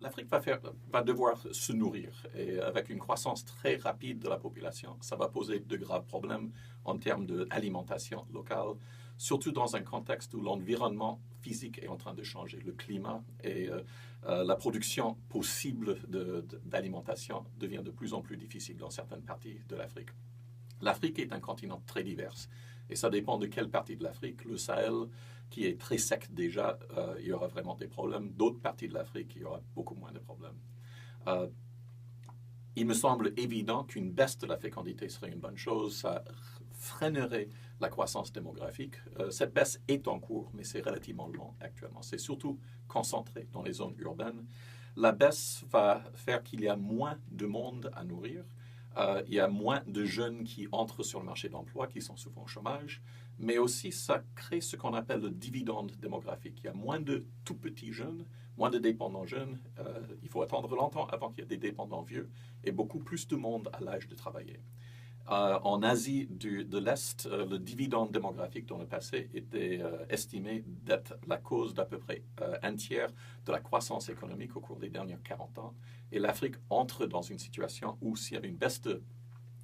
L'Afrique va devoir se nourrir et avec une croissance très rapide de la population, ça va poser de graves problèmes en termes d'alimentation locale, surtout dans un contexte où l'environnement physique est en train de changer, le climat et la production possible d'alimentation devient de plus en plus difficile dans certaines parties de l'Afrique. L'Afrique est un continent très divers et ça dépend de quelle partie de l'Afrique. Le Sahel, qui est très sec déjà, il y aura vraiment des problèmes. D'autres parties de l'Afrique, il y aura beaucoup moins de problèmes. Euh, il me semble évident qu'une baisse de la fécondité serait une bonne chose. Ça freinerait la croissance démographique. Cette baisse est en cours, mais c'est relativement lent actuellement. C'est surtout concentré dans les zones urbaines. La baisse va faire qu'il y a moins de monde à nourrir. Il y a moins de jeunes qui entrent sur le marché d'emploi, qui sont souvent au chômage, mais aussi ça crée ce qu'on appelle le dividende démographique. Il y a moins de tout petits jeunes, moins de dépendants jeunes. Il faut attendre longtemps avant qu'il y ait des dépendants vieux et beaucoup plus de monde à l'âge de travailler. En Asie de l'Est, le dividende démographique dans le passé était estimé d'être la cause d'à peu près un tiers de la croissance économique au cours des derniers 40 ans. Et l'Afrique entre dans une situation où s'il y avait une baisse de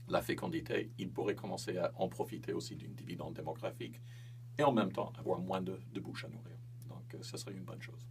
la fécondité, il pourrait commencer à en profiter aussi d'une dividende démographique et en même temps avoir moins de bouches à nourrir. Donc, ce serait une bonne chose.